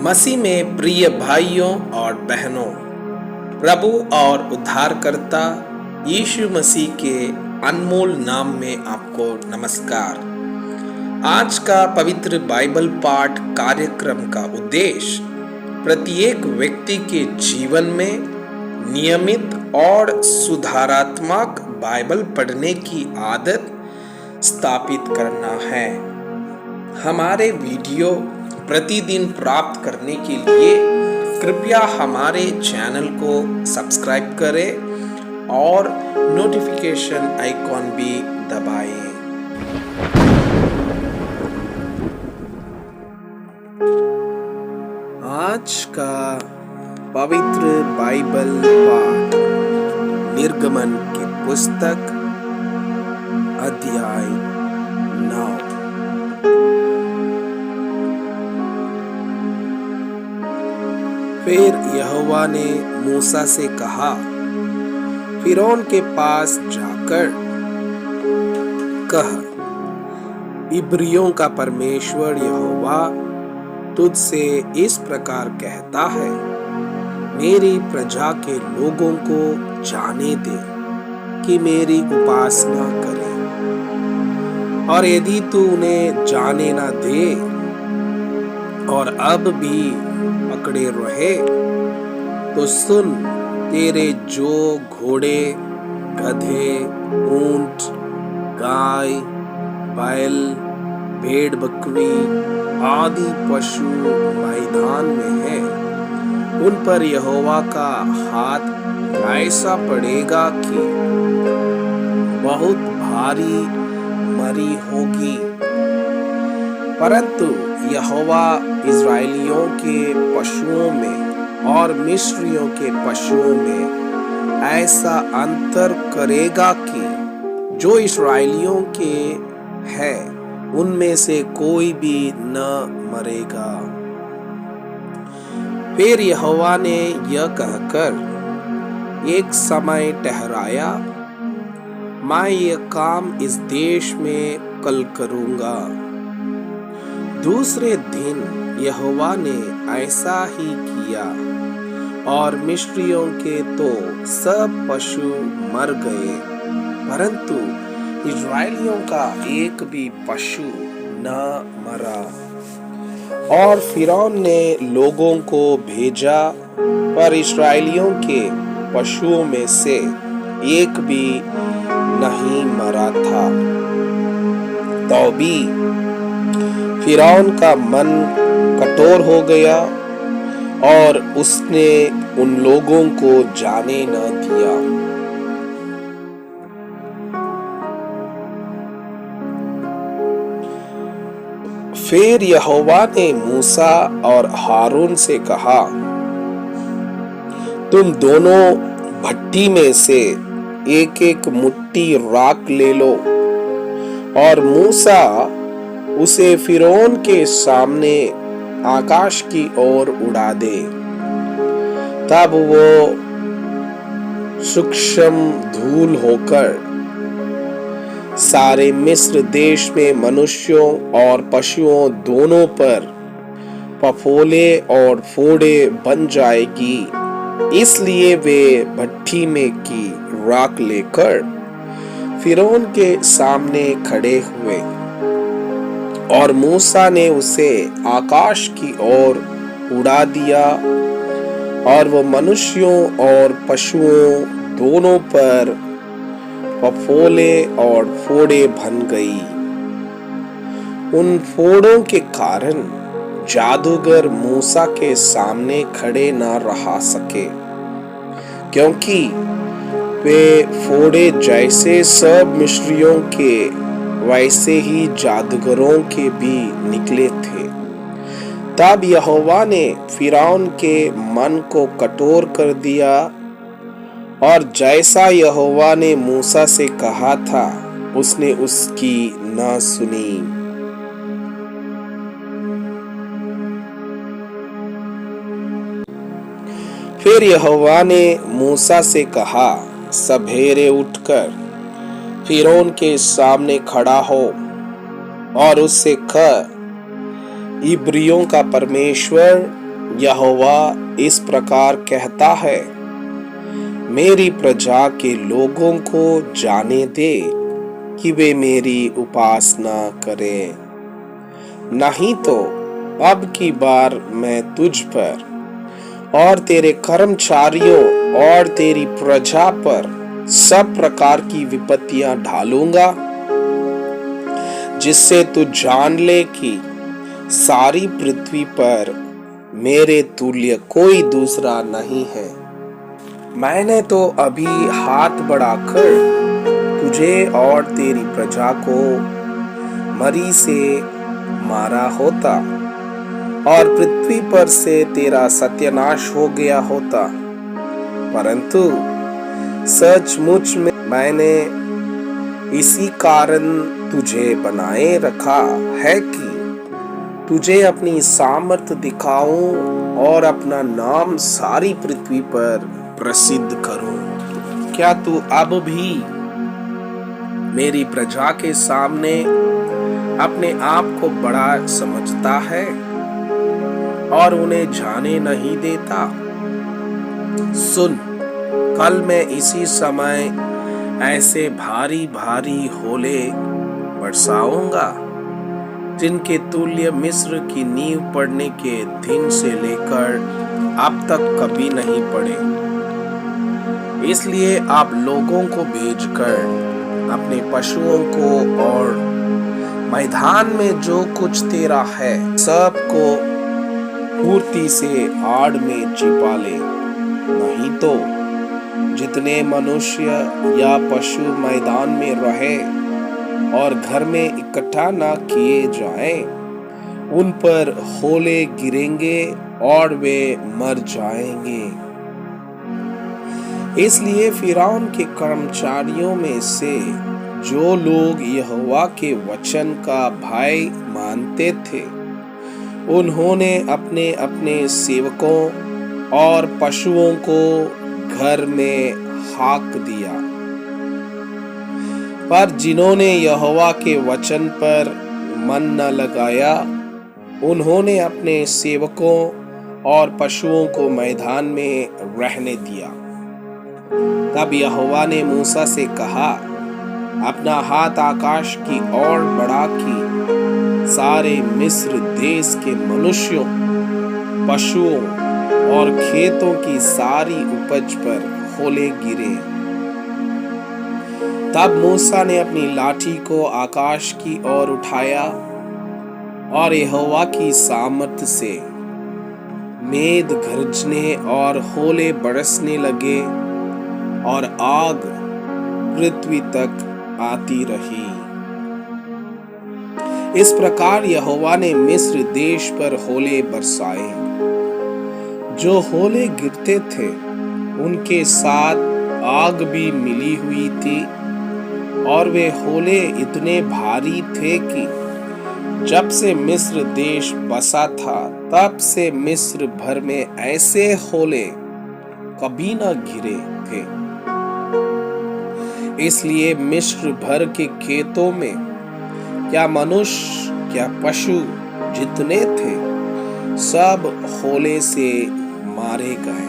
मसीह में प्रिय भाइयों और बहनों, प्रभु और उद्धारकर्ता यीशु मसीह के अनमोल नाम में आपको नमस्कार। आज का पवित्र बाइबल पाठ कार्यक्रम का उद्देश्य प्रत्येक व्यक्ति के जीवन में नियमित और सुधारात्मक बाइबल पढ़ने की आदत स्थापित करना है। हमारे वीडियो प्रतिदिन प्राप्त करने के लिए कृपया हमारे चैनल को सब्सक्राइब करें और नोटिफिकेशन आइकॉन भी दबाएं। आज का पवित्र बाइबल पाठ निर्गमन की पुस्तक अध्याय 9। फिर यहोवा ने मूसा से कहा, फिरौन के पास जाकर कह, इब्रियों का परमेश्वर यहोवा तुझसे इस प्रकार कहता है, मेरी प्रजा के लोगों को जाने दे कि मेरी उपासना करें, और यदि तू उन्हें जाने न दे और अब भी पकड़े रहे तो सुन, तेरे जो घोड़े, गधे, ऊंट, गाय, बैल, भेड़ बकरी आदि पशु मैदान में है, उन पर यहोवा का हाथ ऐसा पड़ेगा कि बहुत भारी मरी होगी। परंतु यहोवा इस्राएलियों के पशुओं में और मिस्रियों के पशुओं में ऐसा अंतर करेगा कि जो इस्राएलियों के है उनमें से कोई भी न मरेगा। फिर यहोवा ने यह कहकर एक समय ठहराया, मैं यह काम इस देश में कल करूंगा। दूसरे दिन यहोवा ने ऐसा ही किया और मिस्रियों के तो सब पशु मर गए, परंतु इस्राएलियों का एक भी पशु न मरा। और फिरौन ने लोगों को भेजा, पर इस्राएलियों के पशुओं में से एक भी नहीं मरा था। तो भी फिरौन का मन कठोर हो गया और उसने उन लोगों को जाने न दिया। फिर यहोवा ने मूसा और हारून से कहा, तुम दोनों भट्टी में से एक एक मुट्ठी राख ले लो और मूसा उसे फिरौन के सामने आकाश की ओर उड़ा दे। तब वो सूक्ष्म धूल होकर सारे मिस्र देश में मनुष्यों और पशुओं दोनों पर फफोले और फोड़े बन जाएगी। इसलिए वे भट्ठी में की राख लेकर फिरौन के सामने खड़े हुए और मूसा ने उसे आकाश की ओर उड़ा दिया और वो मनुष्यों और पशुओं दोनों पर फफोले और फोड़े बन गई। उन फोड़ों के कारण जादूगर मूसा के सामने खड़े न रह सके, क्योंकि वे फोड़े जैसे सब मिस्रियों के वैसे ही जादूगरों के भी निकले थे। तब यहोवा ने फिरौन के मन को कठोर कर दिया और जैसा यहोवा ने मूसा से कहा था उसने उसकी न सुनी। फिर यहोवा ने मूसा से कहा, सवेरे उठकर फिरौन के सामने खड़ा हो और उससे कह, इब्रियों का परमेश्वर यहोवा इस प्रकार कहता है, मेरी प्रजा के लोगों को जाने दे कि वे मेरी उपासना करें, नहीं तो अब की बार मैं तुझ पर और तेरे कर्मचारियों और तेरी प्रजा पर सब प्रकार की विपत्तियां ढालूंगा, जिससे तू जान ले कि सारी पृथ्वी पर मेरे तुल्य कोई दूसरा नहीं है। मैंने तो अभी हाथ बढ़ाकर तुझे और तेरी प्रजा को मरी से मारा होता और पृथ्वी पर से तेरा सत्यानाश हो गया होता, परंतु सचमुच में मैंने इसी कारण तुझे बनाए रखा है कि तुझे अपनी सामर्थ्य दिखाऊं और अपना नाम सारी पृथ्वी पर प्रसिद्ध करूं। क्या तू अब भी मेरी प्रजा के सामने अपने आप को बड़ा समझता है और उन्हें जाने नहीं देता? सुन, कल मैं इसी समय ऐसे भारी भारी होले बरसाऊंगा जिनके तुल्य मिस्र की नींव पड़ने के दिन से लेकर अब तक कभी नहीं पड़े। इसलिए आप लोगों को भेजकर अपने पशुओं को और मैदान में जो कुछ तेरा है सबको फुर्ती से आड़ में छिपा ले, नहीं तो जितने मनुष्य या पशु मैदान में रहे और घर में इकट्ठा ना किए जाएं, उन पर होले गिरेंगे और वे मर जाएंगे। इसलिए फिरौन के कर्मचारियों में से जो लोग यहोवा के वचन का भय मानते थे, उन्होंने अपने अपने सेवकों और पशुओं को घर में हाँक दिया, पर जिन्होंने यहोवा के वचन पर मन न लगाया, उन्होंने अपने सेवकों और पशुओं को मैदान में रहने दिया। तब यहोवा ने मूसा से कहा, अपना हाथ आकाश की ओर बढ़ा कि सारे मिस्र देश के मनुष्यों, पशुओं और खेतों की सारी उपज पर होले गिरे। तब मूसा ने अपनी लाठी को आकाश की ओर उठाया और यहोवा की सामर्थ से मेघ गरजने और होले बरसने लगे और आग पृथ्वी तक आती रही। इस प्रकार यहोवा ने मिस्र देश पर होले बरसाए। जो होले गिरते थे उनके साथ आग भी मिली हुई थी, और वे होले इतने भारी थे कि जब से मिस्र देश बसा था तब से मिस्र भर में ऐसे होले कभी न गिरे थे। इसलिए मिस्र भर के खेतों में क्या मनुष्य क्या पशु जितने थे सब होले से मारे गए,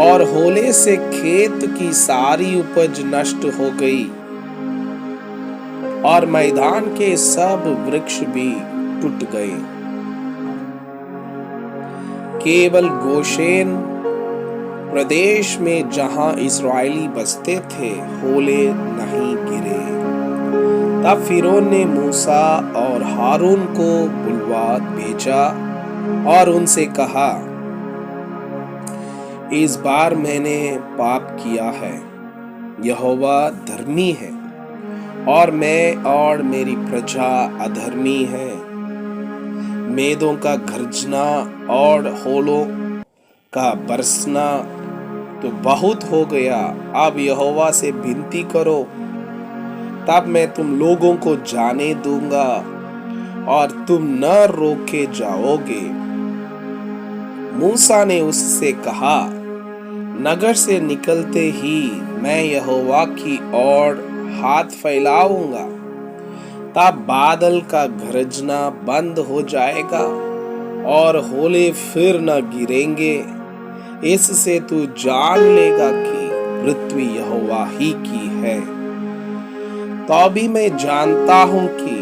और होले से खेत की सारी उपज नष्ट हो गई और मैदान के सब वृक्ष भी टूट गए। केवल गोशेन प्रदेश में जहां इस्राएली बसते थे होले नहीं गिरे। तब फिरौन ने मूसा और हारून को बुलवा भेजा और उनसे कहा, इस बार मैंने पाप किया है। यहोवा धर्मी है और मैं और मेरी प्रजा अधर्मी है। मेदों का गरजना और होलों का बरसना तो बहुत हो गया। अब यहोवा से विनती करो, तब मैं तुम लोगों को जाने दूंगा और तुम न रोके जाओगे। मूसा ने उससे कहा, नगर से निकलते ही मैं यहोवा की ओर हाथ फैलाऊंगा, तब बादल का गरजना बंद हो जाएगा और होले फिर न गिरेंगे। इससे तू जान लेगा कि पृथ्वी यहोवा ही की है। तो भी मैं जानता हूं कि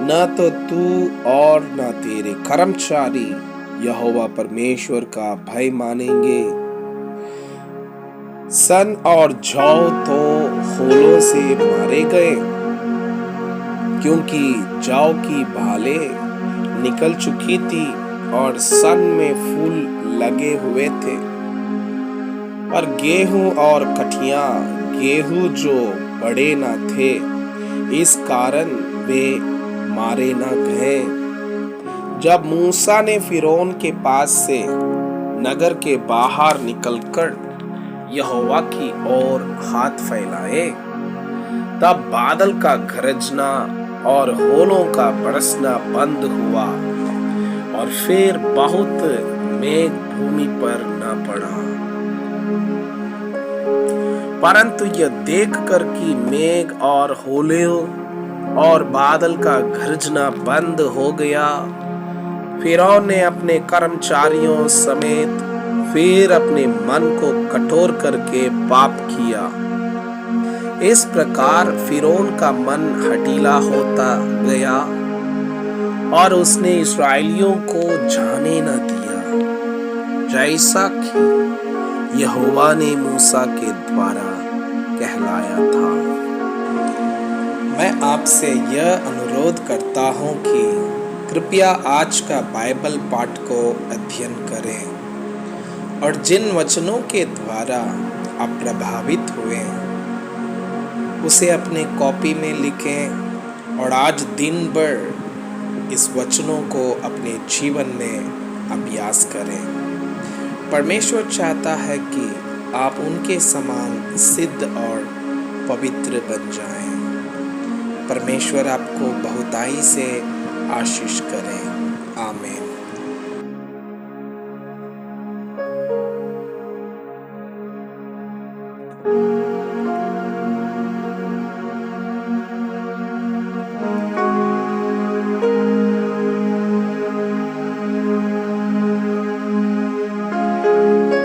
न तो तू और न तेरे कर्मचारी यहोवा परमेश्वर का भय मानेंगे। सन और जौ तो होलों से मारे गए, क्योंकि जौ की भालें निकल चुकी थी और सन में फूल लगे हुए थे। पर गेहूं और कठिया गेहूं जो बड़े न थे, इस कारण वे मारे न गए। जब मूसा ने फिरौन के पास से नगर के बाहर निकलकर यहोवा की ओर हाथ फैलाए, तब बादल का गरजना और होलों का बरसना बंद हुआ और फिर बहुत मेघ भूमि पर न पड़ा। परंतु यह देखकर कि मेघ और होलों और बादल का गरजना बंद हो गया, फिरौन ने अपने कर्मचारियों समेत फिर अपने मन को कठोर करके पाप किया। इस प्रकार फिरौन का मन हठीला होता गया और उसने इस्राएलियों को जाने न दिया, जैसा कि यहोवा ने मूसा के द्वारा कहलाया था। मैं आपसे यह अनुरोध करता हूं कि कृपया आज का बाइबल पाठ को अध्ययन करें और जिन वचनों के द्वारा आप प्रभावित हुए उसे अपने कॉपी में लिखें और आज दिन भर इस वचनों को अपने जीवन में अभ्यास करें। परमेश्वर चाहता है कि आप उनके समान सिद्ध और पवित्र बन जाएं। परमेश्वर आपको बहुताई से आशीष करें। आमीन।